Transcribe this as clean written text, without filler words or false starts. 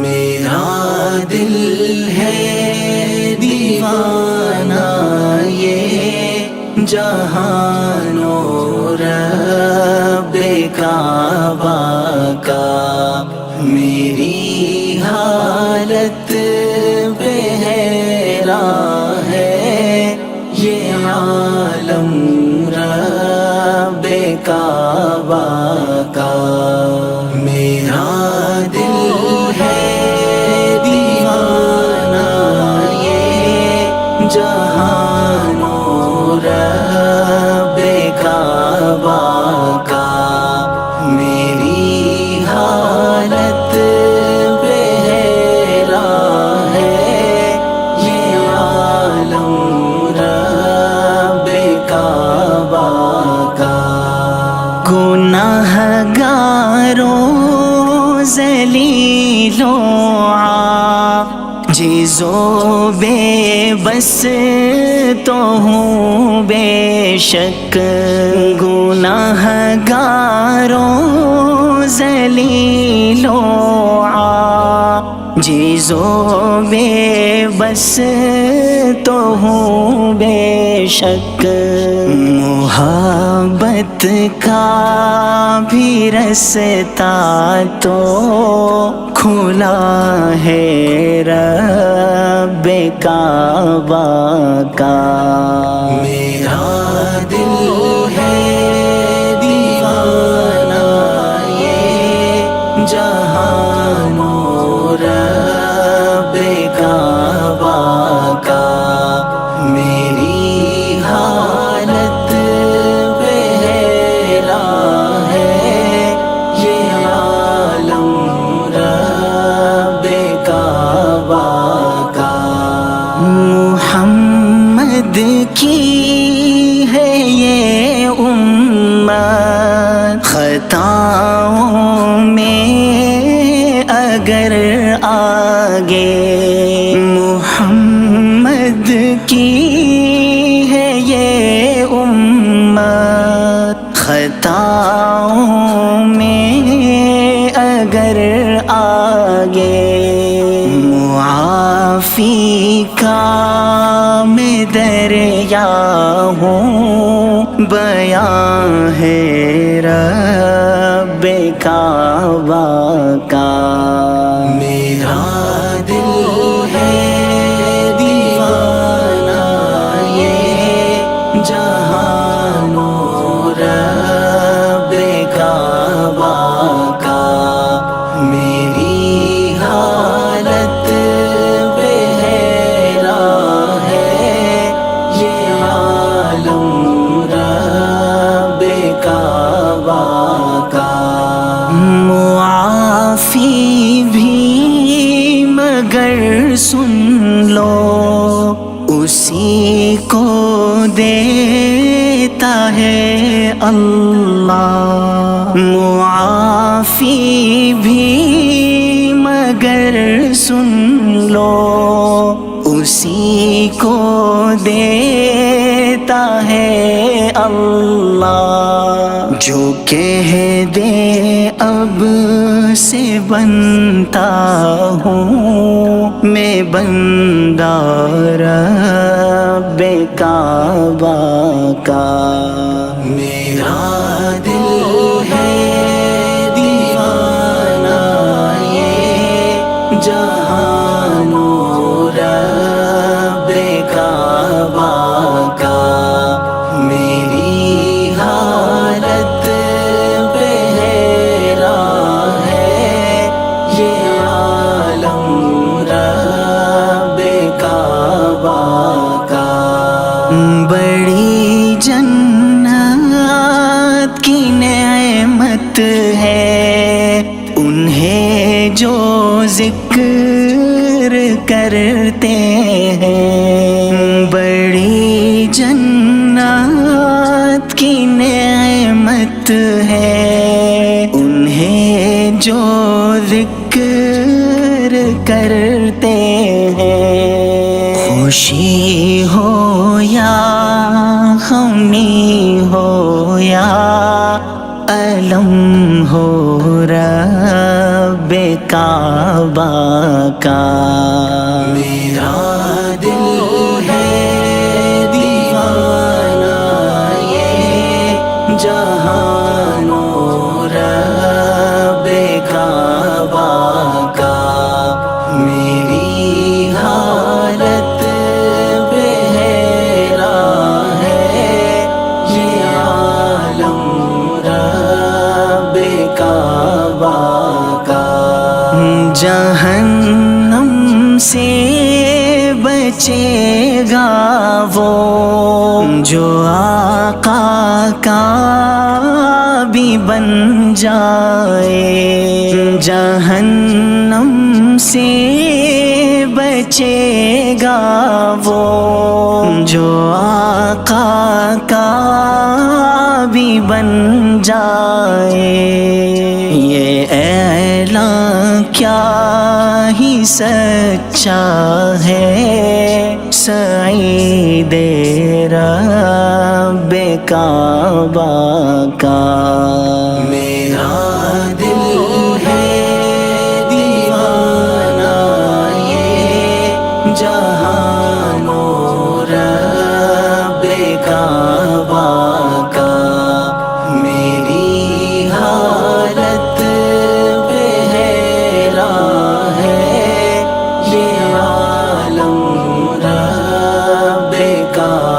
میرا دل ہے دیوانہ یہ جہان و رب کعبہ کا، میری حالت پہ حیران ہے یہ عالم رب کعبہ کا۔ میرا دل ہے دیوانہ یہ جہان و رب کعبہ کا، میری حالت پہ حیران ہے یہ عالم رب کعبہ کا۔ گناہ گاروں ذلیلوں عاجزوں بے بس تو ہوں بے شک، گناہ گاروں ذلیلوں عاجزوں بے بس تو ہوں بے شک، محبت کا بھی رستہ تو کھلا ہے رب کعبہ کا۔ میرا دل ہے دیوانہ یہ جہان و رب کعبہ کا، میری حالت پہ حیران ہے یہ عالم رب کعبہ کا۔ محمد کی ہے یہ امت خطاؤں میں اگر آگے، محمد کی ہے یہ امت خطاؤں میں اگر آگے، معافی کا میں دریا ہوں، بیان ہے رب کعبہ کا۔ میرا دل ہے دیوانہ یہ جہان و رب کعبہ کا، میری حالت پہ حیران ہے یہ عالم رب کعبہ کا۔ معافی بھی مگر سن لو اسی کو دیتا ہے اللہ، معافی بھی مگر سن لو اسی کو دیتا ہے اللہ، جو کہہ دے اب سے بنتا ہوں میں بندہ رب کعبہ کا۔ میرا دل ہے دیوانہ یہ جہان و رب کعبہ کا، میری حالت پہ حیران ہے یہ عالم رب کعبہ کا۔ بڑی جنت کی نعمت ہے انہیں جو ذکر کرتے ہیں، بڑی جنت کی نعمت ہے انہیں جو ذکر کرتے ہیں، خوش خوشی ہو یا غمی ہو یا علم ہو رب کعبہ کا، میرا دل ہے دیوانہ یہ جہان و رب کعبہ کا، میری حالت بے حیران ہے یہ عالم رب کعبہ کا، جہنم سے بچے گا وہ جو آقا کا بھی بن جائے، جہنم سے بچے گا وہ جو آقا کا بھی بن جائے، یہ اعلان کیا ہی سچا ہے سعید رب کعبہ کا، میرا دل ہے دیوانہ یہ جہان و رب کعبہ کا، میری حالت بے حیران ہے یہ عالم رب کعبہ